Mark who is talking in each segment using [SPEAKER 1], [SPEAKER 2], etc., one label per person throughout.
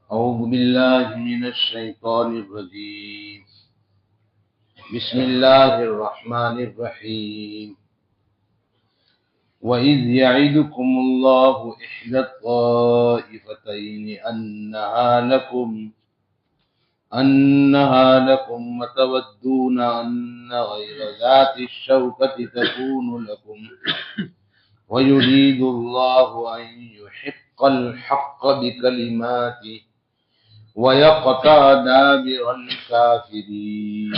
[SPEAKER 1] اعوذ باللہ من الشیطان الرجیم بسم اللہ الرحمن الرحیم وَإِذْ يَعِدُكُمُ اللَّهُ إِحْدَى الطَّائِفَتَيْنِ أَنَّهَا لَكُمْ وَتَوَدُّونَ أَنَّ غَيْرَ ذَاتِ الشَّوْكَةِ تَكُونُ لَكُمْ وَيُرِيدُ اللَّهُ أَن يُحِقَّ الْحَقَّ بِكَلِمَاتِهِ وَيَقْطَعَ دَابِرَ الْكَافِرِينَ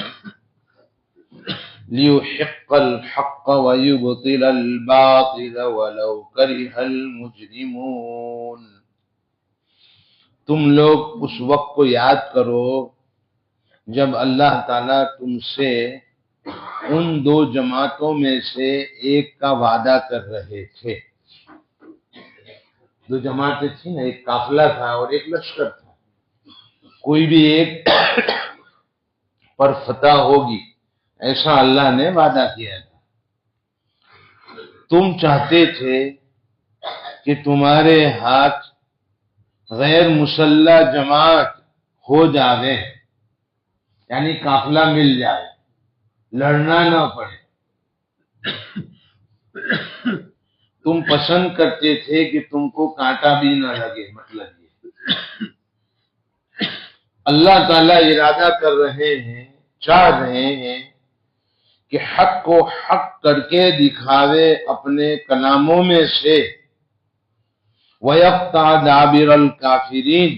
[SPEAKER 1] لِيُحِقَّ الْحَقَّ وَيُبْطِلَ الْبَاطِلَ وَلَوْ كَرِهَ الْمُجْرِمُونَ۔ تم لوگ اس وقت کو یاد کرو جب اللہ تعالیٰ تم سے ان دو جماعتوں میں سے ایک کا وعدہ کر رہے تھے۔ دو جماعتیں تھیں نا، ایک قافلہ تھا اور ایک لشکر تھا۔ کوئی بھی ایک پر فتح ہوگی ایسا اللہ نے وعدہ کیا تھا۔ تم چاہتے تھے کہ تمہارے ہاتھ غیر مسلح جماعت ہو جاوے، یعنی قافلہ مل جائے، لڑنا نہ پڑے۔ تم پسند کرتے تھے کہ تم کو کانٹا بھی نہ لگے، مطلب یہ اللہ تعالیٰ ارادہ کر رہے ہیں، چاہ رہے ہیں کہ حق کو حق کر کے دکھاوے اپنے کلاموں میں سے، وَيَقْطَعَ دَابِرَ الْكَافِرِينَ،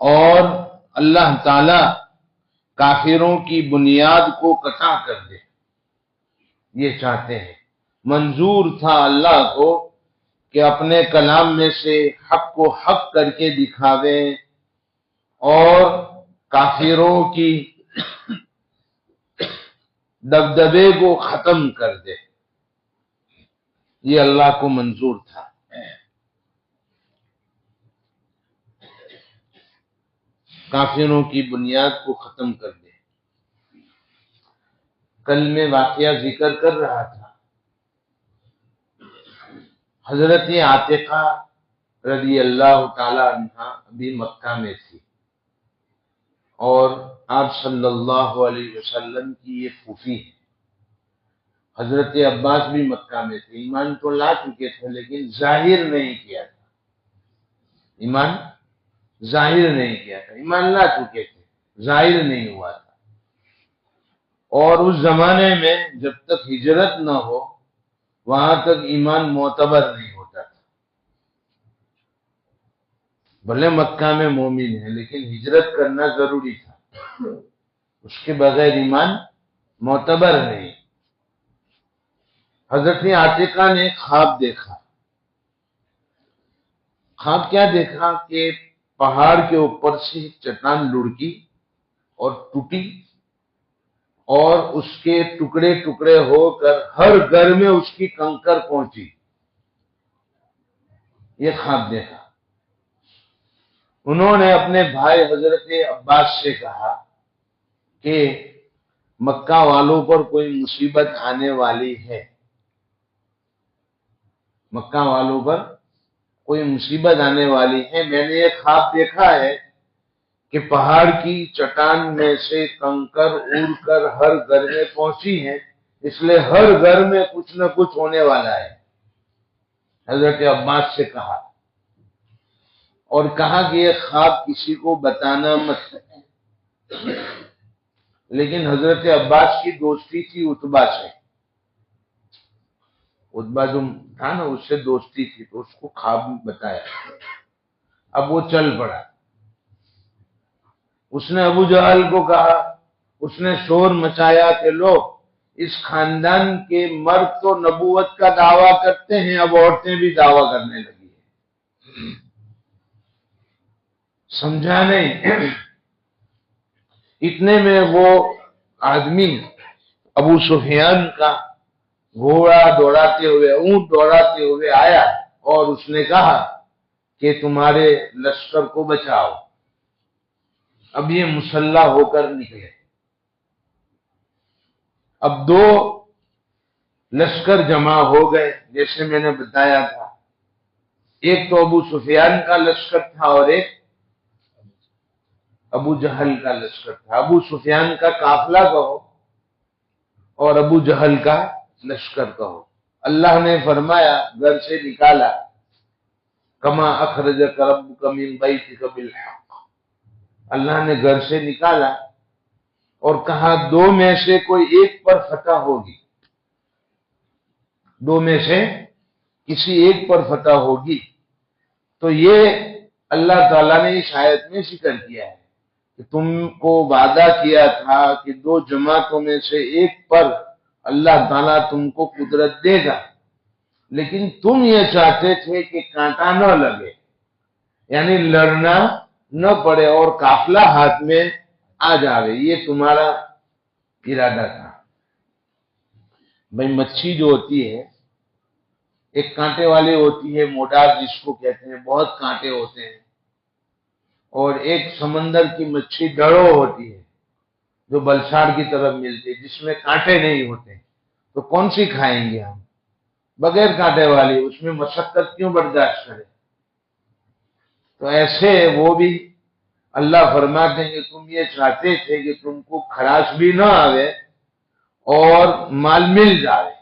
[SPEAKER 1] اور اللہ تعالی کافروں کی بنیاد کو قطع کر دے، یہ چاہتے ہیں۔ منظور تھا اللہ کو کہ اپنے کلام میں سے حق کو حق کر کے دکھاوے اور کافروں کی دبدبے کو ختم کر دے، یہ اللہ کو منظور تھا۔ کافروں کی بنیاد کو ختم کر دے۔ کل میں واقعہ ذکر کر رہا تھا، حضرت عاتقہ رضی اللہ تعالی عنہ ابھی مکہ میں تھی اور آپ صلی اللہ علیہ وسلم کی یہ پھوپھی ہے۔ حضرت عباس بھی مکہ میں تھے، ایمان تو لا چکے تھے لیکن ظاہر نہیں کیا تھا، ایمان ظاہر نہیں کیا تھا، ایمان لا چکے تھے، ظاہر نہیں ہوا تھا۔ اور اس زمانے میں جب تک ہجرت نہ ہو وہاں تک ایمان معتبر نہیں ہوتا تھا۔ بھلے مکہ میں مومن ہے لیکن ہجرت کرنا ضروری تھا، اس کے بغیر ایمان معتبر نہیں۔ حضرت عاتقہ نے خواب دیکھا۔ خواب کیا دیکھا کہ پہاڑ کے اوپر سے چٹان لڑکی اور ٹوٹی اور اس کے ٹکڑے ٹکڑے ہو کر ہر گھر میں اس کی کنکر پہنچی، یہ خواب دیکھا۔ انہوں نے اپنے بھائی حضرت عباس سے کہا کہ مکہ والوں پر کوئی مصیبت آنے والی ہے، مکہ والوں پر کوئی مصیبت آنے والی ہے، میں نے ایک خواب دیکھا ہے کہ پہاڑ کی چٹان میں سے کنکر اڑ کر ہر گھر میں پہنچی ہیں، اس لیے ہر گھر میں کچھ نہ کچھ ہونے والا ہے۔ حضرت عباس سے کہا اور کہا کہ یہ خواب کسی کو بتانا مت، لیکن حضرت عباس کی دوستی تھی عتبہ سے، عتبہ جو تھا نا اس سے دوستی تھی تو اس کو خواب بتایا۔ اب وہ چل پڑا، اس نے ابو جہل کو کہا، اس نے شور مچایا کہ لو اس خاندان کے مرد تو نبوت کا دعویٰ کرتے ہیں، اب عورتیں بھی دعویٰ کرنے لگی ہیں۔ سمجھا نہیں؟ اتنے میں وہ آدمی ابو سفیان کا گھوڑا دوڑاتے ہوئے، اونٹ دوڑاتے ہوئے آیا اور اس نے کہا کہ تمہارے لشکر کو بچاؤ۔ اب یہ مسلح ہو کر نکلے۔ اب دو لشکر جمع ہو گئے جیسے میں نے بتایا تھا، ایک تو ابو سفیان کا لشکر تھا اور ایک ابو جہل کا لشکر تھا۔ ابو سفیان کا قافلہ کہو اور ابو جہل کا لشکر کہو۔ اللہ نے فرمایا گھر سے نکالا، کما اخرجک ربک من بیتک بالحق، اللہ نے گھر سے نکالا اور کہا دو میں سے کوئی ایک پر فتح ہوگی، دو میں سے کسی ایک پر فتح ہوگی۔ تو یہ اللہ تعالیٰ نے اس آیت میں ذکر کیا ہے کہ تم کو وعدہ کیا تھا کہ دو جماعتوں میں سے ایک پر اللہ تعالیٰ تم کو قدرت دے گا، لیکن تم یہ چاہتے تھے کہ کانٹا نہ لگے، یعنی لڑنا نہ پڑے اور قافلہ ہاتھ میں آ جاوے، یہ تمہارا ارادہ تھا۔ بھئی مچھی جو ہوتی ہے ایک کانٹے والی ہوتی ہے، موڈار جس کو کہتے ہیں، بہت کانٹے ہوتے ہیں، اور ایک سمندر کی مچھی ڈڑو ہوتی ہے جو بلساڑ کی طرف ملتی ہے جس میں کانٹے نہیں ہوتے، تو کون سی کھائیں گے ہم؟ بغیر کانٹے والی، اس میں مشقت کیوں برداشت کرے؟ تو ایسے وہ بھی اللہ فرماتے ہیں کہ تم یہ چاہتے تھے کہ تم کو خراش بھی نہ آوے اور مال مل جائے،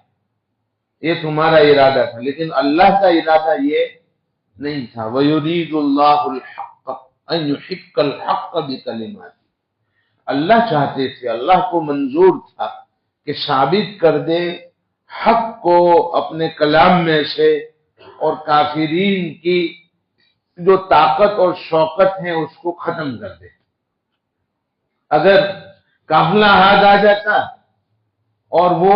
[SPEAKER 1] یہ تمہارا ارادہ تھا، لیکن اللہ کا ارادہ یہ نہیں تھا۔ وَيُرِيدُ اللَّهُ الْحَقَّ أَن يُحِقَّ الْحَقَّ بِكَلِمَاتِهِ، اللہ چاہتے تھے، اللہ کو منظور تھا کہ ثابت کر دے حق کو اپنے کلام میں سے، اور کافرین کی جو طاقت اور شوکت ہے اس کو ختم کر دے۔ اگر قافلہ ہاتھ آ جاتا اور وہ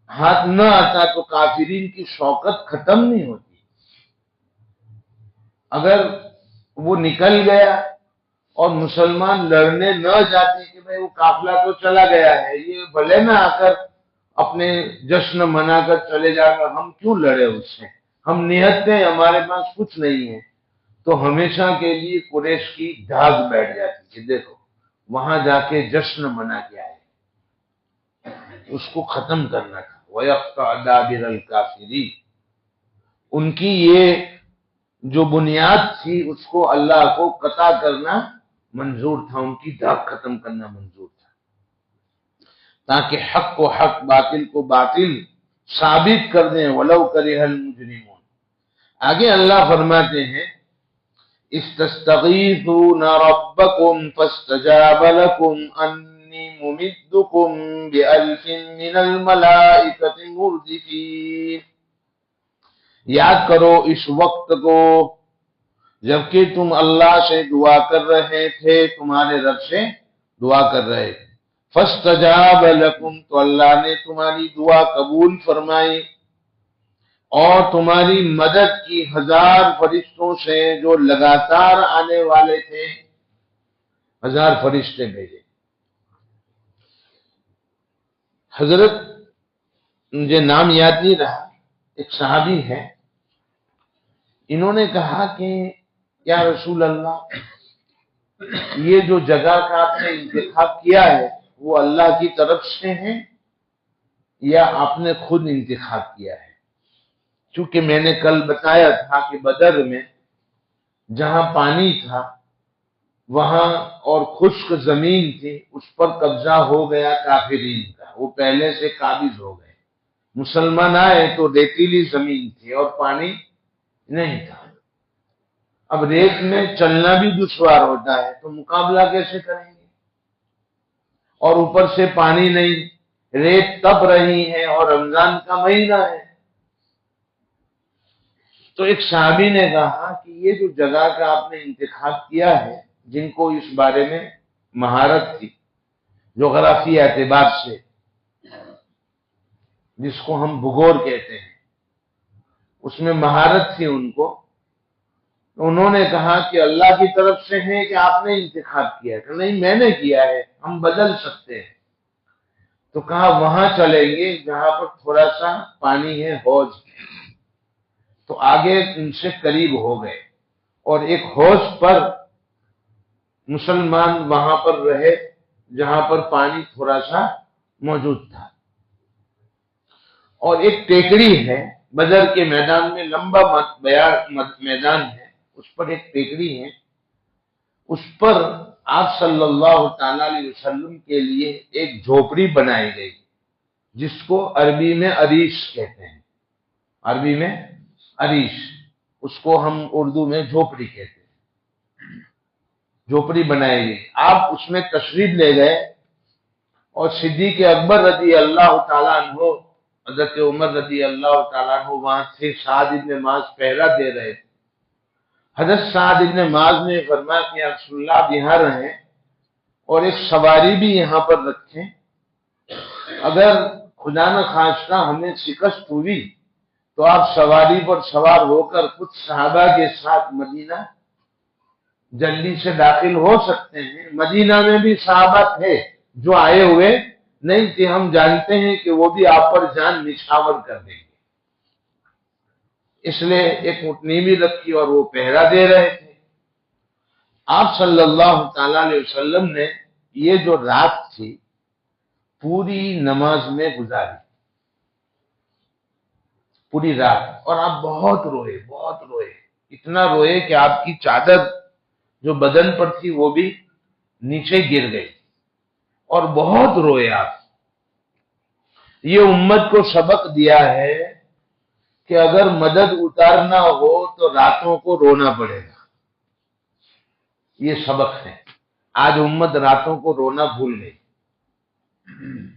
[SPEAKER 1] ہاتھ نہ آتا تو کافرین کی شوکت ختم نہیں ہوتی۔ اگر وہ نکل گیا اور مسلمان لڑنے نہ جاتے کہ بھئی وہ قافلہ تو چلا گیا ہے، یہ بھلے نہ آ کر اپنے جشن منا کر چلے جائے گا، ہم کیوں لڑے اس سے، ہم نہتے ہیں، ہمارے پاس کچھ نہیں ہے، تو ہمیشہ کے لیے قریش کی دھاگ بیٹھ جاتی کہ دیکھو وہاں جا کے جشن منا کے آئے، اس کو ختم کرنا تھا۔ وَيَقْطَعْ دَابِرَ الْكَافِرِينَ، ان کی یہ جو بنیاد تھی اس کو اللہ کو قطع کرنا منظور تھا، ان کی داغ ختم کرنا منظور تھا، تاکہ حق کو حق، باطل کو باطل ثابت کر دیں۔ وَلَوْ كَرِهَ الْمُجْرِمُونَ، آگے اللہ فرماتے ہیں اسْتَسْتَغِيثُونَ رَبَّكُمْ فَاسْتَجَابَ لَكُمْ أَنِّي مُمِدُّكُمْ بِأَلْفٍ مِّنَ الْمَلَائِكَةِ مُرْدِفِينَ، یاد کرو اس وقت کو جبکہ تم اللہ سے دعا کر رہے تھے، تمہارے رب سے دعا کر رہے تھے۔ فَاسْتَجَابَ لَكُمْ، تو اللہ نے تمہاری دعا قبول فرمائی اور تمہاری مدد کی 1000 فرشتوں سے جو لگاتار آنے والے تھے، 1000 فرشتے بھیجے۔ حضرت مجھے نام یاد نہیں رہا، ایک صحابی ہے، انہوں نے کہا کہ یا رسول اللہ، یہ جو جگہ کا آپ نے انتخاب کیا ہے وہ اللہ کی طرف سے ہے یا آپ نے خود انتخاب کیا ہے؟ چونکہ میں نے کل بتایا تھا کہ بدر میں جہاں پانی تھا وہاں اور خشک زمین تھی، اس پر قبضہ ہو گیا کافرین کا، وہ پہلے سے قابض ہو گئے۔ مسلمان آئے تو ریتیلی زمین تھی اور پانی نہیں تھا۔ اب ریت میں چلنا بھی دشوار ہوتا ہے تو مقابلہ کیسے کریں گے، اور اوپر سے پانی نہیں، ریت تپ رہی ہے اور رمضان کا مہینہ ہے۔ تو ایک صحابی نے کہا کہ یہ جو جگہ کا آپ نے انتخاب کیا ہے، جن کو اس بارے میں مہارت تھی جغرافی اعتبار سے، جس کو ہم بھگور کہتے ہیں، اس میں مہارت تھی ان کو، انہوں نے کہا کہ اللہ کی طرف سے ہے کہ آپ نے انتخاب کیا ہے؟ کہ نہیں، میں نے کیا ہے، ہم بدل سکتے ہیں۔ تو کہا وہاں چلیں گے جہاں پر تھوڑا سا پانی ہے، حوض ہے۔ تو آگے ان سے قریب ہو گئے اور ایک حوض پر مسلمان وہاں پر رہے جہاں پر پانی تھوڑا سا موجود تھا۔ اور ایک ٹیکری ہے بدر کے میدان میں، لمبا میدان ہے، اس پر ایک ٹیکری ہے، اس پر آپ صلی اللہ تعالی علیہ وسلم کے لیے ایک جھوپڑی بنائی گئی جس کو عربی میں عریش کہتے ہیں۔ عربی میں عریش، اس کو ہم اردو میں جھوپڑی کہتے ہیں۔ جھوپڑی بنائی گئی، آپ اس میں تشریف لے گئے اور صدیق اکبر رضی اللہ تعالیٰ عنہ، حضرت عمر رضی اللہ تعالیٰ عنہ وہاں سے سعد ابن معاذ پہرا دے رہے تھے۔ حضرت سعد ابن معاذ نے فرمایا کہ یا رسول اللہ آپ یہاں رہیں اور ایک سواری بھی یہاں پر رکھیں، اگر خدا نخواستہ ہمیں شکست ہوئی تو آپ سواری پر سوار ہو کر کچھ صحابہ کے ساتھ مدینہ جلدی سے داخل ہو سکتے ہیں۔ مدینہ میں بھی صحابہ تھے جو آئے ہوئے نہیں تھے، ہم جانتے ہیں کہ وہ بھی آپ پر جان نچھاور کر دیں گے، اس لیے ایک اٹھنی بھی رکھی اور وہ پہرا دے رہے تھے۔ آپ صلی اللہ تعالی علیہ وسلم نے یہ جو رات تھی پوری نماز میں گزاری، پوری رات، اور آپ بہت روئے، بہت روئے، اتنا روئے کہ آپ کی چادر جو بدن پر تھی وہ بھی نیچے گر گئی، اور بہت روئے آپ۔ یہ امت کو سبق دیا ہے کہ اگر مدد اتارنا ہو تو راتوں کو رونا پڑے گا، یہ سبق ہے۔ آج امت راتوں کو رونا بھول گئی۔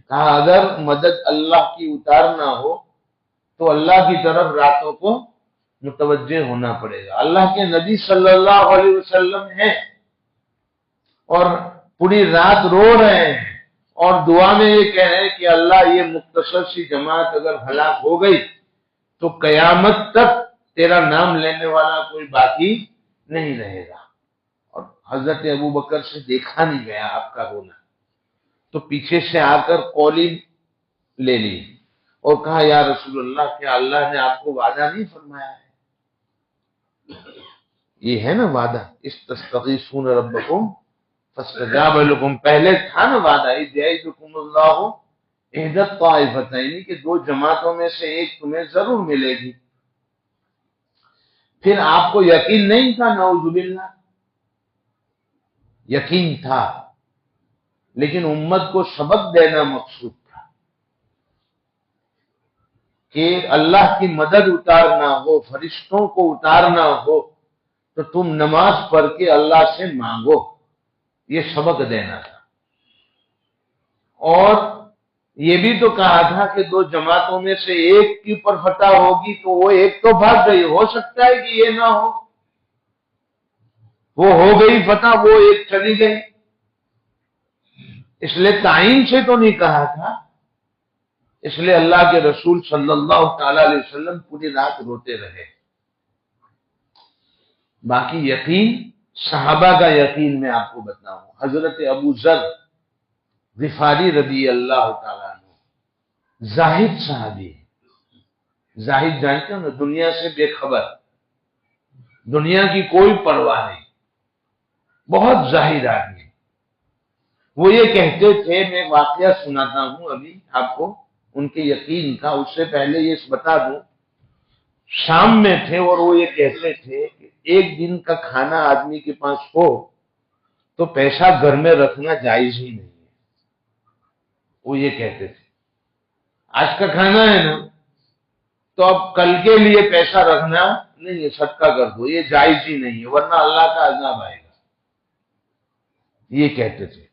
[SPEAKER 1] کہا اگر مدد اللہ کی اتارنا ہو تو اللہ کی طرف راتوں کو متوجہ ہونا پڑے گا۔ اللہ کے نبی صلی اللہ علیہ وسلم ہیں اور پوری رات رو رہے ہیں اور دعا میں یہ کہہ رہے ہیں کہ اللہ یہ مختصر سی جماعت اگر ہلاک ہو گئی تو قیامت تک تیرا نام لینے والا کوئی باقی نہیں رہے گا۔ اور حضرت ابوبکر سے دیکھا نہیں گیا آپ کا رونا، تو پیچھے سے آ کر قولی لے لی اور کہا یا رسول اللہ کیا اللہ نے آپ کو وعدہ نہیں فرمایا ہے؟ یہ ہے نا وعدہ، استستغیثون ربکم فاستجاب لکم، پہلے تھا نا وعدہ، اذ یعدکم اللہ احدی الطائفتین، کہ دو جماعتوں میں سے ایک تمہیں ضرور ملے گی۔ پھر آپ کو یقین نہیں تھا؟ نعوذ باللہ، یقین تھا، لیکن امت کو سبق دینا مقصود تھا کہ اللہ کی مدد اتارنا ہو، فرشتوں کو اتارنا ہو تو تم نماز پڑھ کے اللہ سے مانگو، یہ سبق دینا تھا۔ اور یہ بھی تو کہا تھا کہ دو جماعتوں میں سے ایک کی پر فتح ہوگی تو وہ ایک تو بھاگ گئی، ہو سکتا ہے کہ یہ نہ ہو، وہ ہو گئی فتح، وہ ایک چلی گئی، اس لیے تعین سے تو نہیں کہا تھا۔ اس لیے اللہ کے رسول صلی اللہ تعالی علیہ وسلم پوری رات روتے رہے۔ باقی یقین، صحابہ کا یقین میں آپ کو بتاؤں، حضرت ابو ذر غفاری رضی اللہ تعالیٰ عنہ زاہد صحابی، زاہد جانتے ہو نا، دنیا سے بے خبر، دنیا کی کوئی پرواہ نہیں، بہت زاہد آدمی۔ وہ یہ کہتے تھے، میں واقعہ سناتا ہوں ابھی آپ کو ان کے یقین کا، اس سے پہلے یہ بتا دوں، شام میں تھے اور وہ یہ کہتے تھے کہ ایک دن کا کھانا آدمی کے پاس ہو تو پیسہ گھر میں رکھنا جائز ہی نہیں ہے۔ وہ یہ کہتے تھے آج کا کھانا ہے نا تو اب کل کے لیے پیسہ رکھنا نہیں ہے، صدقہ کر دو، یہ جائز ہی نہیں ہے ورنہ اللہ کا عذاب آئے گا، یہ کہتے تھے۔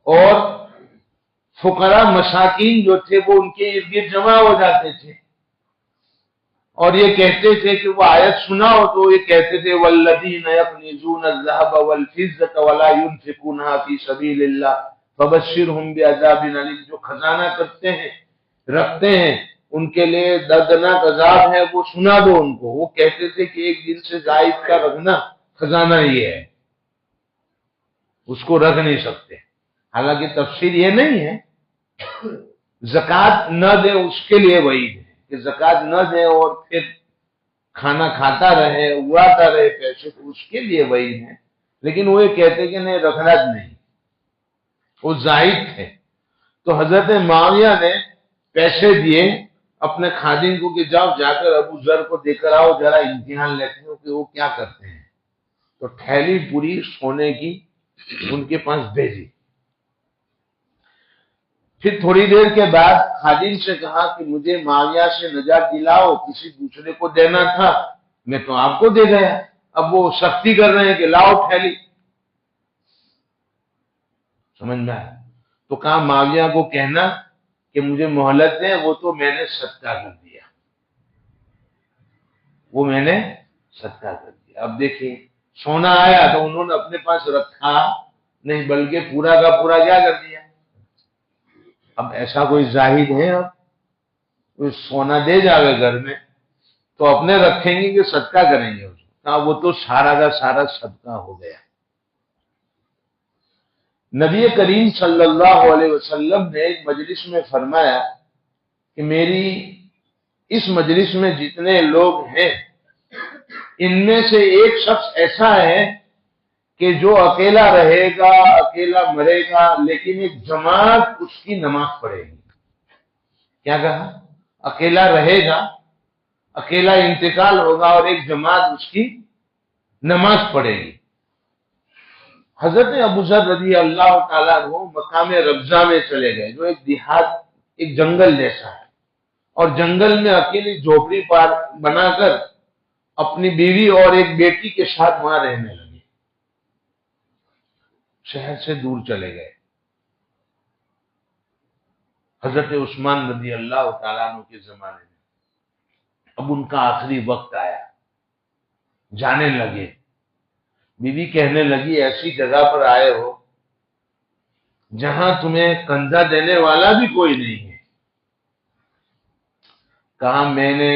[SPEAKER 1] اور فقراء مساکین جو تھے وہ ان کے ارد گرد جمع ہو جاتے تھے اور یہ کہتے تھے کہ وہ آیت سناؤ تو یہ کہتے تھے والذین یکنزون الذهب والفضة ولا ينفقونها في سبيل الله فبشرهم بعذاب الیم، جو خزانہ کرتے ہیں، رکھتے ہیں، ان کے لیے دردناک عذاب ہے، وہ سنا دو ان کو۔ وہ کہتے تھے کہ ایک دن سے زائد کا رکھنا خزانہ یہ ہے، اس کو رکھ نہیں سکتے۔ حالانکہ تفسیر یہ نہیں ہے زکات نہ دے اس کے لیے وعید ہے کہ زکات نہ دے اور پھر کھانا کھاتا رہے، اڑاتا رہے پیسے، تو اس کے لیے وعید ہے۔ لیکن وہ یہ کہتے کہ نہیں، رکھنا نہیں، وہ زاہد تھے۔ تو حضرت معاویہ نے پیسے دیے اپنے خادم کو کہ جاؤ جا کر ابو ذر کو دے کر آؤ، ذرا امتحان لیتے ہو کہ وہ کیا کرتے ہیں۔ تو تھیلی پوری سونے کی ان کے پاس بھیجی۔ پھر تھوڑی دیر کے بعد خادم سے کہا کہ مجھے معاویہ سے نجات دلاؤ، کسی دوسرے کو دینا تھا، میں تو آپ کو دے گیا۔ اب وہ سختی کر رہے ہیں کہ لاؤ تھیلی، سمجھ میں آیا؟ تو کہا معاویہ کو کہنا کہ مجھے مہلت دیں، وہ تو میں نے صدقہ کر دیا، وہ میں نے صدقہ کر دیا۔ اب دیکھیں سونا آیا تو انہوں نے اپنے پاس رکھا نہیں، بلکہ پورا کا پورا کیا کر دیا۔ اب ایسا کوئی زاہد ہے، اب کوئی سونا دے جاوے گھر میں تو اپنے رکھیں گے کہ صدقہ کریں گے؟ کہا وہ تو سارا کا سارا صدقہ ہو گیا۔ نبی کریم صلی اللہ علیہ وسلم نے ایک مجلس میں فرمایا کہ میری اس مجلس میں جتنے لوگ ہیں ان میں سے ایک شخص ایسا ہے کہ جو اکیلا رہے گا، اکیلا مرے گا، لیکن ایک جماعت اس کی نماز پڑھے گی۔ کیا کہا؟ اکیلا رہے گا، اکیلا انتقال ہوگا اور ایک جماعت اس کی نماز پڑھے گی۔ حضرت ابو ذر رضی اللہ تعالیٰ عنہ مقام ربضہ میں چلے گئے، جو ایک دیہات، ایک جنگل جیسا ہے، اور جنگل میں اکیلی جھوپڑی بنا کر اپنی بیوی اور ایک بیٹی کے ساتھ وہاں رہنے لگے، شہر سے دور چلے گئے۔ حضرت عثمان رضی اللہ تعالیٰ عنہ کے زمانے میں اب ان کا آخری وقت آیا، جانے لگے۔ بیوی کہنے لگی ایسی جگہ پر آئے ہو جہاں تمہیں کندھا دینے والا بھی کوئی نہیں ہے۔ کہا میں نے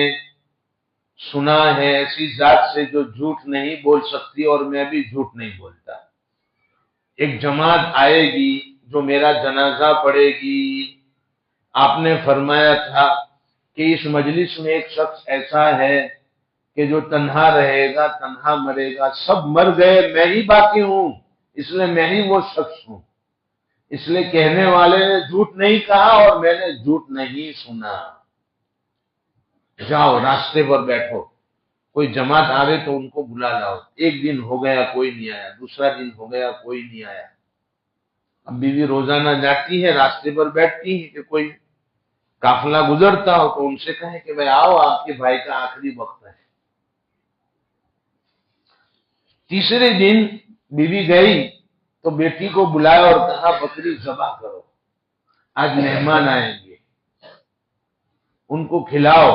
[SPEAKER 1] سنا ہے ایسی ذات سے جو جھوٹ نہیں بول سکتی، اور میں بھی جھوٹ نہیں بولتا۔ ایک جماعت آئے گی جو میرا جنازہ پڑھے گی۔ آپ نے فرمایا تھا کہ اس مجلس میں ایک شخص ایسا ہے کہ جو تنہا رہے گا، تنہا مرے گا۔ سب مر گئے، میں ہی باقی ہوں، اس لیے میں ہی وہ شخص ہوں۔ اس لیے کہنے والے نے جھوٹ نہیں کہا اور میں نے جھوٹ نہیں سنا۔ جاؤ راستے پر بیٹھو، کوئی جماعت آوے تو ان کو بلا لاؤ۔ ایک دن ہو گیا کوئی نہیں آیا، دوسرا دن ہو گیا کوئی نہیں آیا۔ اب بیوی روزانہ جاتی ہے، راستے پر بیٹھتی ہے کہ کوئی قافلہ گزرتا ہو تو ان سے کہیں کہ بھائی آؤ، آپ کے بھائی کا آخری وقت ہے۔ تیسرے دن بیوی گئی تو بیٹی کو بلایا اور کہا بکری ذبح کرو، آج مہمان آئیں گے، ان کو کھلاؤ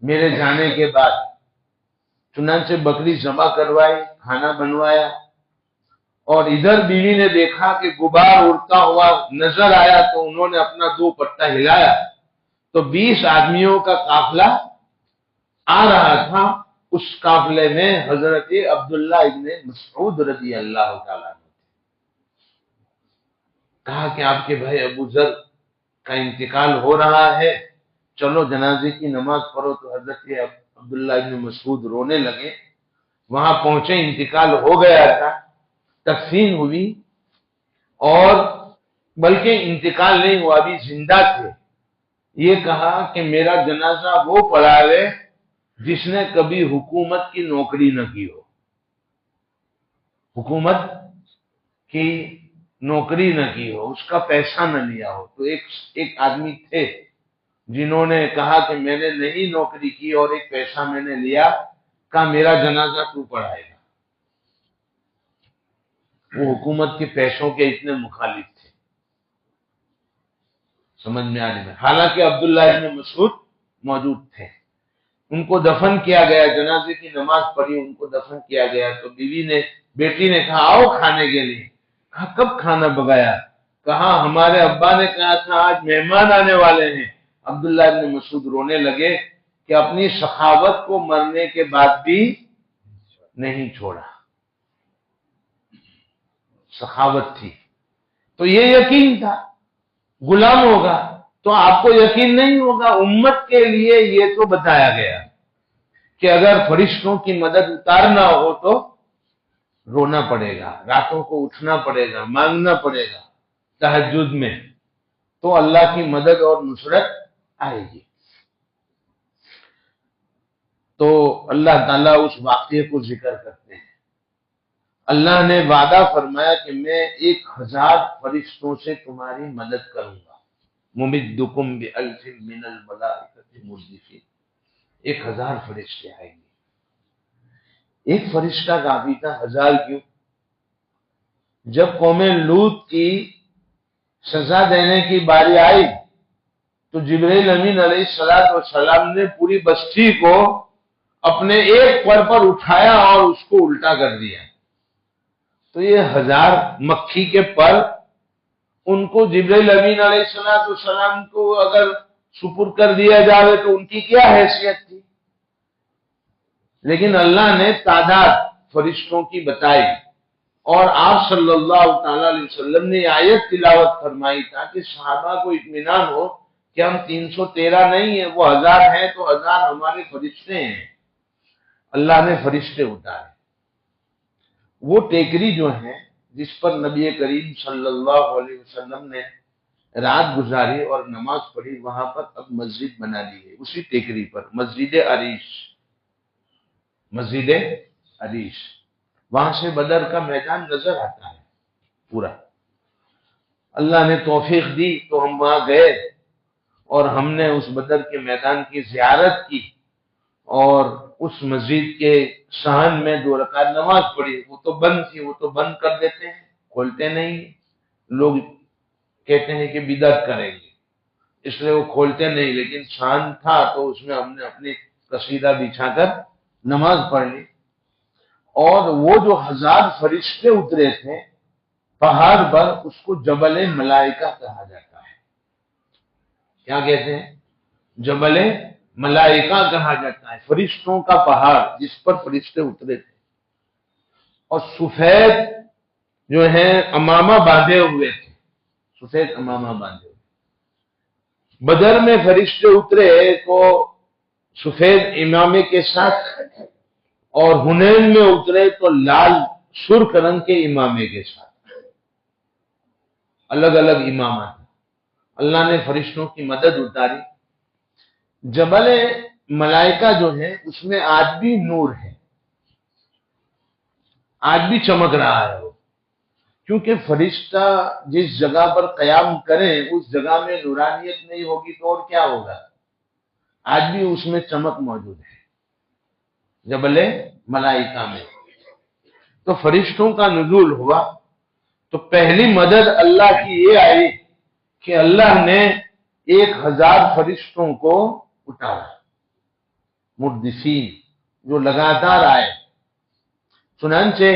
[SPEAKER 1] میرے جانے کے بعد۔ چنانچہ بکری ذبح کروائی، کھانا بنوایا، اور ادھر بیوی نے دیکھا کہ غبار اڑتا ہوا نظر آیا تو انہوں نے اپنا دوپٹہ ہلایا تو 20 آدمیوں کا قافلہ آ رہا تھا۔ اس قافلے میں حضرت عبداللہ ابن مسعود رضی اللہ تعالیٰ نے کہا کہ آپ کے بھائی ابو ذر کا انتقال ہو رہا ہے، چلو جنازے کی نماز پڑھو۔ تو حضرت عبداللہ ابن مسعود رونے لگے۔ وہاں پہنچے، انتقال ہو گیا تھا، تدفین ہوئی، اور بلکہ انتقال نہیں ہوا، ابھی زندہ تھے۔ یہ کہا کہ میرا جنازہ وہ پڑھاوے جس نے کبھی حکومت کی نوکری نہ کی ہو، حکومت کی نوکری نہ کی ہو، اس کا پیسہ نہ لیا ہو۔ تو ایک آدمی تھے جنہوں نے کہا کہ میں نے نہیں نوکری کی اور ایک پیسہ میں نے لیا، کہا میرا جنازہ تو پڑھائے گا۔ وہ حکومت کے پیسوں کے اتنے مخالف تھے، سمجھ میں آنے میں۔ حالانکہ عبداللہ ابن مسعود موجود تھے۔ ان کو دفن کیا گیا، جنازے کی نماز پڑھی، ان کو دفن کیا گیا۔ تو بیٹی نے کہا آؤ کھانے کے لیے۔ کہا کب کھانا پکایا؟ کہا ہمارے ابا نے کہا تھا آج مہمان آنے والے ہیں۔ عبداللہ ابن مسعود رونے لگے کہ اپنی سخاوت کو مرنے کے بعد بھی نہیں چھوڑا، سخاوت تھی۔ تو یہ یقین تھا غلام ہوگا تو آپ کو یقین نہیں ہوگا۔ امت کے لیے یہ تو بتایا گیا کہ اگر فرشتوں کی مدد اتارنا ہو تو رونا پڑے گا، راتوں کو اٹھنا پڑے گا، مانگنا پڑے گا تہجد میں، تو اللہ کی مدد اور نصرت آئے گی۔ تو اللہ تعالیٰ اس واقعے کو ذکر کرتے ہیں۔ اللہ نے وعدہ فرمایا کہ میں 1000 فرشتوں سے تمہاری مدد کروں گا۔ ممدکم بألف من الملائکۃ مردفین، 1000 فرشتے آئیں گے۔ ایک فرشتہ کافی تھا، 1000 کیوں؟ جب قوم لوط کی سزا دینے کی باری آئی تو جبرائیل امین علیہ السلام نے پوری بستی کو اپنے ایک پر پر اٹھایا اور اس کو الٹا کر دیا۔ تو یہ 1000 مکھی کے پر ان کو جبرائیل امین علیہ السلام کو اگر سپرد کر دیا جائے تو ان کی کیا حیثیت تھی؟ لیکن اللہ نے تعداد فرشتوں کی بتائی، اور آپ صلی اللہ تعالی علیہ وسلم نے آیت تلاوت فرمائی تھا کہ صحابہ کو اطمینان ہو کہ ہم 313 نہیں ہیں، وہ 1000 ہیں تو 1000 ہمارے فرشتے ہیں۔ اللہ نے فرشتے اتارے۔ وہ ٹیکری جو ہے جس پر نبی کریم صلی اللہ علیہ وسلم نے رات گزاری اور نماز پڑھی، وہاں پر اب مسجد بنا لی ہے، اسی ٹیکری پر مسجد عریش، مسجد عریش، وہاں سے بدر کا میدان نظر آتا ہے پورا۔ اللہ نے توفیق دی تو ہم وہاں گئے اور ہم نے اس بدر کے میدان کی زیارت کی اور اس مسجد کے صحن میں 2 رکعت نماز پڑھی۔ وہ تو بند تھی، وہ تو بند کر دیتے ہیں، کھولتے نہیں، لوگ کہتے ہیں کہ بدعت کریں گے اس لیے وہ کھولتے نہیں، لیکن صحن تھا تو اس میں ہم نے اپنی قصیدہ بچھا کر نماز پڑھ لی۔ اور وہ جو 1000 فرشتے اترے تھے پہاڑ پر، اس کو جبل ملائکہ کہا جاتا ہے۔ کیا کہتے ہیں؟ جبل ملائکہ کہا جاتا ہے، فرشتوں کا پہاڑ جس پر فرشتے اترے تھے۔ اور سفید جو ہیں امامہ باندھے ہوئے تھے، سفید امامہ باندھے ہوئے۔ بدر میں فرشتے اترے تو سفید امامے کے ساتھ، اور حنین میں اترے تو لال سرخ رنگ کے امامے کے ساتھ، الگ الگ امامات۔ اللہ نے فرشتوں کی مدد اتاری۔ جبل ملائکہ جو ہے اس میں آج بھی نور ہے، آج بھی چمک رہا ہے وہ، کیونکہ فرشتہ جس جگہ پر قیام کریں اس جگہ میں نورانیت نہیں ہوگی تو اور کیا ہوگا؟ آج بھی اس میں چمک موجود ہے جبل ملائکہ میں۔ تو فرشتوں کا نزول ہوا تو پہلی مدد اللہ کی یہ آئی کہ اللہ نے 1000 فرشتوں کو اتارا، مردفین، جو لگاتار آئے۔ چنانچہ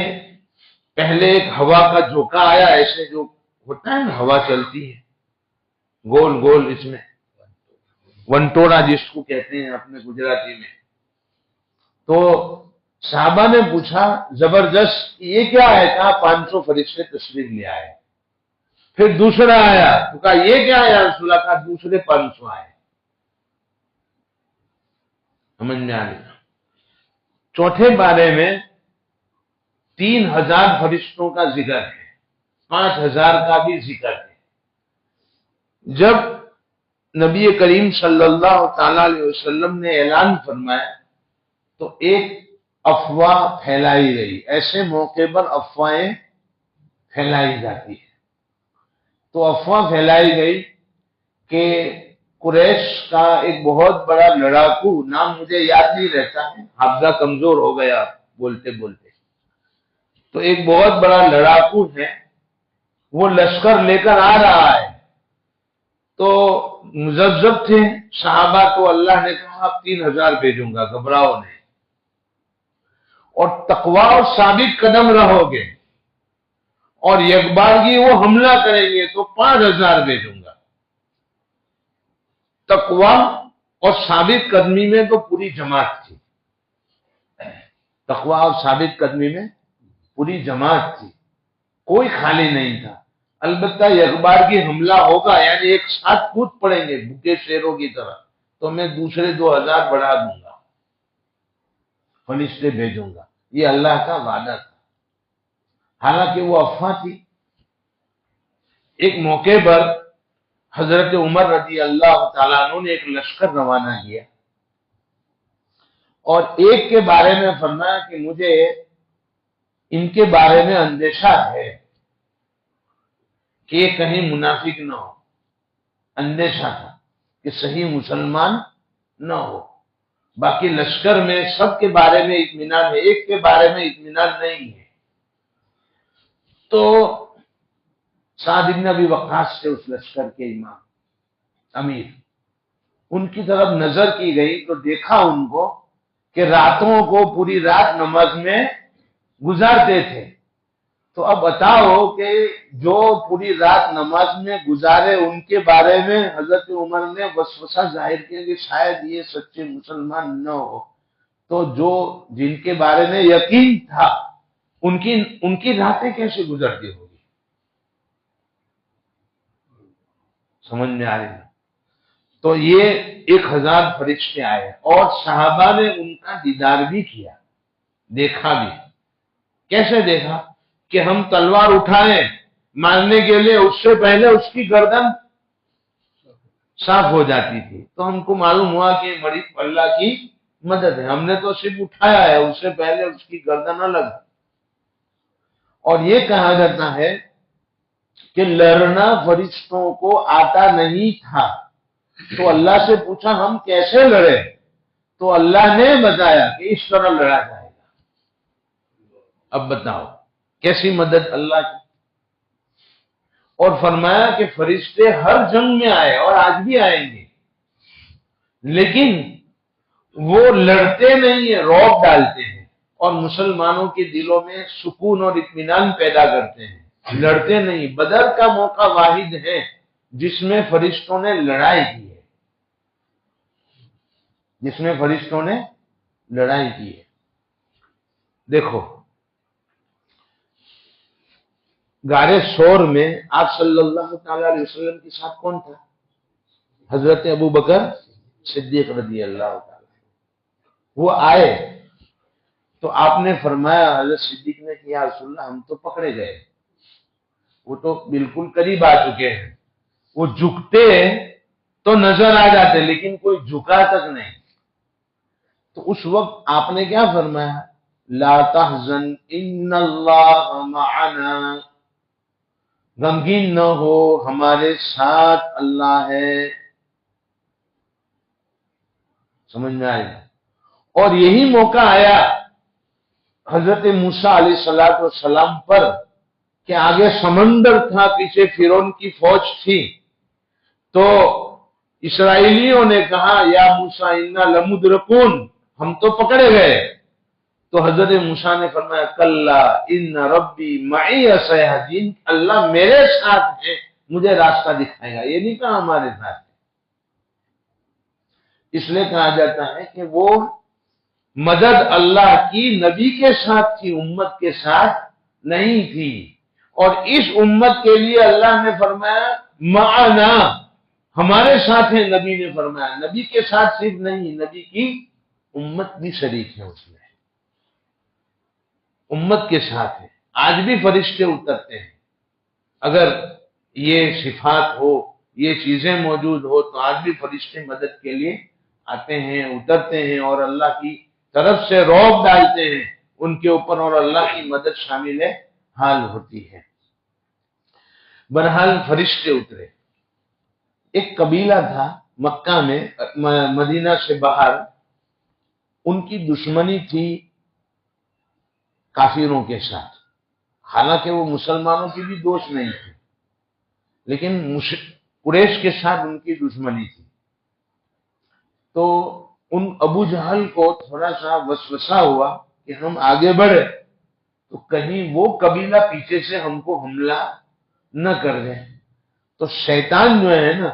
[SPEAKER 1] پہلے ایک ہوا کا جھونکا آیا، ایسے جو ہوتا ہے نا ہوا چلتی ہے گول گول، اس میں ونٹوڑا جس کو کہتے ہیں اپنے گجراتی میں۔ تو صحابہ نے پوچھا زبردست یہ کیا ہے؟ کہا 500 فرشتے تشریف لے آئے۔ پھر دوسرا آیا تو کہا یہ کیا ہے یا رسول اللہ؟ کہا دوسرے 500 آئے۔ سمجھ میں آ گیا؟ چوتھے بارے میں 3000 فرشتوں کا ذکر ہے، 5000 کا بھی ذکر ہے۔ جب نبی کریم صلی اللہ تعالی علیہ وسلم نے اعلان فرمایا تو ایک افواہ پھیلائی گئی۔ ایسے موقع پر افواہیں پھیلائی جاتی ہیں۔ تو افواہ پھیلائی گئی کہ قریش کا ایک بہت بڑا لڑاکو، نام مجھے یاد نہیں رہتا ہے، حافظہ کمزور ہو گیا بولتے بولتے، تو ایک بہت بڑا لڑاکو ہے، وہ لشکر لے کر آ رہا ہے۔ تو مذبذب تھے صحابہ، تو اللہ نے کہا اب 3000 بھیجوں گا، گھبراؤ نہیں، اور تقوی اور ثابت قدم رہو گے اور یکبارگی وہ حملہ کریں گے تو 5000 بھیجوں گا۔ تقوی اور ثابت قدمی میں تو پوری جماعت تھی، تقوی اور ثابت قدمی میں پوری جماعت تھی، کوئی خالی نہیں تھا۔ البتہ اخبار کی حملہ ہوگا، یعنی ایک ساتھ کود پڑیں گے بھوکے شیروں کی طرح، تو میں دوسرے 2000 بڑھا دوں گا، فرشتے بھیجوں گا۔ یہ اللہ کا وعدہ تھا، حالانکہ وہ افواہ تھی۔ ایک موقع پر حضرت عمر رضی اللہ تعالیٰ عنہ نے ایک لشکر روانہ کیا اور ایک کے بارے میں فرمایا کہ مجھے ان کے بارے میں اندیشہ ہے کہ یہ کہیں منافق نہ ہو، اندیشہ تھا کہ صحیح مسلمان نہ ہو۔ باقی لشکر میں سب کے بارے میں اطمینان ہے، ایک کے بارے میں اطمینان نہیں ہے۔ تو سعد بن ابی وقاص سے اس لشکر کے امام امیر، ان کی طرف نظر کی گئی تو دیکھا ان کو کہ راتوں کو پوری رات نماز میں گزارتے تھے۔ تو اب بتاؤ کہ جو پوری رات نماز میں گزارے ان کے بارے میں حضرت عمر نے وسوسہ ظاہر کیا کہ شاید یہ سچے مسلمان نہ ہو، تو جو جن کے بارے میں یقین تھا ان کی راتیں کیسے گزرتی ہوگی؟ سمجھ میں آ رہی ہے؟ تو یہ 1000 فرشتے آئے اور صحابہ نے ان کا دیدار بھی کیا، دیکھا بھی۔ کیسے دیکھا؟ کہ ہم تلوار اٹھائیں مارنے کے لیے، اس سے پہلے اس کی گردن صاف ہو جاتی تھی۔ تو ہم کو معلوم ہوا کہ بڑی اللہ کی مدد ہے، ہم نے تو صرف اٹھایا ہے، اس سے پہلے اس کی گردن الگ۔ اور یہ کہا جاتا ہے کہ لڑنا فرشتوں کو آتا نہیں تھا، تو اللہ سے پوچھا ہم کیسے لڑے؟ تو اللہ نے بتایا کہ اس طرح لڑا جائے گا۔ اب بتاؤ کیسی مدد اللہ کی۔ اور فرمایا کہ فرشتے ہر جنگ میں آئے اور آج بھی آئیں گے، لیکن وہ لڑتے نہیں ہیں، رعب ڈالتے ہیں اور مسلمانوں کے دلوں میں سکون اور اطمینان پیدا کرتے ہیں، لڑتے نہیں۔ بدر کا موقع واحد ہے جس میں فرشتوں نے لڑائی کی ہے، جس میں فرشتوں نے لڑائی کی ہے۔ دیکھو غار ثور میں آپ صلی اللہ تعالی علیہ وسلم کے ساتھ کون تھا؟ حضرت ابو بکر صدیق رضی اللہ تعالی۔ وہ آئے تو آپ نے فرمایا، حضرت صدیق نے کہ یا رسول اللہ ہم تو پکڑے گئے، وہ تو بالکل قریب آ چکے ہیں، وہ جھکتے تو نظر آ جاتے لیکن کوئی جھکا تک نہیں۔ تو اس وقت آپ نے کیا فرمایا؟ لا تحزن ان اللہ معنا، غمگین نہ ہو، ہمارے ساتھ اللہ ہے۔ سمجھ میں آئے گا؟ اور یہی موقع آیا حضرت موسیٰ علیہ السلام پر کہ آگے سمندر تھا، پیچھے فرعون کی فوج تھی، تو اسرائیلیوں نے کہا یا موسیٰ انا لمدرکون، ہم تو پکڑے گئے۔ تو حضرت موسیٰ نے فرمایا کلا ان ربی معی سیہدین، اللہ میرے ساتھ ہے، مجھے راستہ دکھائے گا، یہ نہیں کہا ہمارے ساتھ ہے۔ اس لیے کہا جاتا ہے کہ وہ مدد اللہ کی نبی کے ساتھ تھی، امت کے ساتھ نہیں تھی۔ اور اس امت کے لیے اللہ نے فرمایا معنا، ہمارے ساتھ ہے، نبی نے فرمایا۔ نبی کے ساتھ صرف نہیں، نبی کی امت بھی شریک ہے اس میں، امت کے ساتھ ہے۔ آج بھی فرشتے اترتے ہیں، اگر یہ صفات ہو، یہ چیزیں موجود ہو تو آج بھی فرشتے مدد کے لیے آتے ہیں، اترتے ہیں اور اللہ کی طرف سے رعب ڈالتے ہیں ان کے اوپر، اور اللہ کی مدد شامل حال ہوتی ہے۔ بہرحال فرشتے اترے۔ ایک قبیلہ تھا مکہ میں، مدینہ سے باہر، ان کی دشمنی تھی کافروں کے ساتھ، حالانکہ وہ مسلمانوں کی بھی دوست نہیں تھی، لیکن قریش کے ساتھ ان کی دشمنی تھی۔ تو ان ابو جہل کو تھوڑا سا وسوسہ ہوا کہ ہم آگے بڑھے تو کہیں وہ قبیلہ پیچھے سے ہم کو حملہ نہ کر دیں۔ تو شیطان جو ہے نا،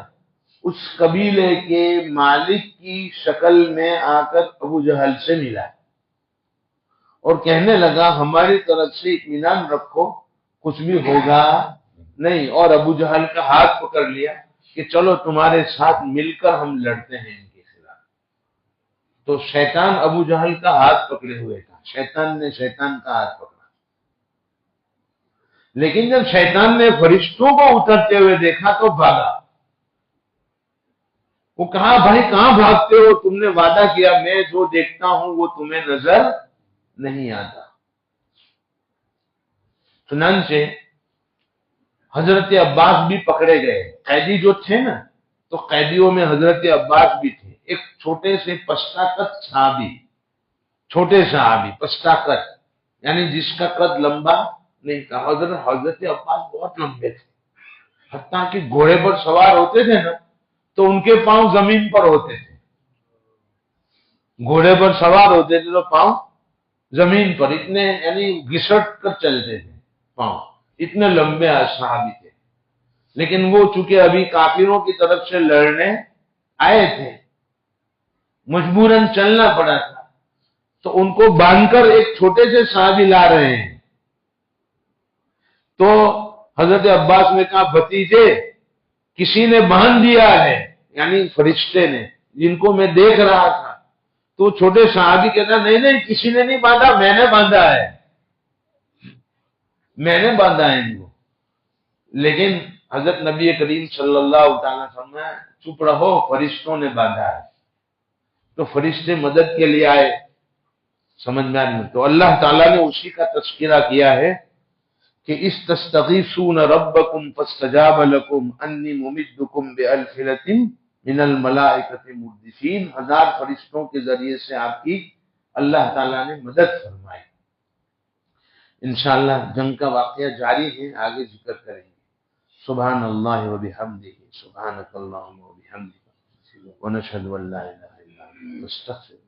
[SPEAKER 1] اس قبیلے کے مالک کی شکل میں آ کر ابو جہل سے ملا اور کہنے لگا ہماری طرف سے اطمینان رکھو، کچھ بھی ہوگا نہیں، اور ابو جہل کا ہاتھ پکڑ لیا کہ چلو تمہارے ساتھ مل کر ہم لڑتے ہیں ان کے خلاف۔ تو شیطان ابو جہل کا ہاتھ پکڑے ہوئے تھا، شیطان نے شیطان کا ہاتھ پکڑا، لیکن جب شیطان نے فرشتوں کو اترتے ہوئے دیکھا تو بھاگا۔ وہ کہا بھائی کہاں بھاگتے ہو، تم نے وعدہ کیا میں جو دیکھتا ہوں وہ تمہیں نظر نہیں آتا۔ چنانچہ حضرت عباس بھی پکڑے گئے، قیدی جو تھے نا، تو قیدیوں میں حضرت عباس بھی تھے، ایک چھوٹے سے پشتا قد صحابی، چھوٹے صحابی پشتا قد، یعنی جس کا قد لمبا نہیں تھا۔ حضرت عباس بہت لمبے تھے، حتیٰ کہ گھوڑے پر سوار ہوتے تھے نا تو ان کے پاؤں زمین پر ہوتے تھے، گھوڑے پر سوار ہوتے تھے تو پاؤں زمین پر، اتنے یعنی گھسٹ کر چلتے تھے پاؤں، اتنے لمبے صحابی تھے۔ لیکن وہ چونکہ ابھی کافروں کی طرف سے لڑنے آئے تھے، مجبوراً چلنا پڑا تھا، تو ان کو باندھ کر ایک چھوٹے سے صحابی لا رہے ہیں۔ تو حضرت عباس نے کہا بھتیجے کسی نے باندھ دیا ہے، یعنی فرشتے نے جن کو میں دیکھ رہا تھا۔ تو چھوٹے صحابی کہتا نہیں نہیں کسی نے نہیں باندھا، میں نے باندھا ہے، میں نے باندھا ہے ان کو۔ لیکن حضرت نبی کریم صلی اللہ تعالی وسلم نے چپ رہو، فرشتوں نے باندھا ہے۔ تو فرشتے مدد کے لیے آئے، سمجھ میں آئے۔ تو اللہ تعالیٰ نے اسی کا تذکرہ کیا ہے کہ اس تستغیثون ربکم فاستجاب لکم انی ممدکم بألفنۃ من الملائکۃ مردفین، 1000 فرشتوں کے ذریعے سے آپ کی اللہ تعالیٰ نے مدد فرمائی۔ انشاءاللہ جنگ کا واقعہ جاری ہے، آگے ذکر کریں گے۔ سبحان اللہ و بحمدہ، سبحانک اللہم و بحمدک، ونشہد ان لا الہ الا انت، نستغفرک۔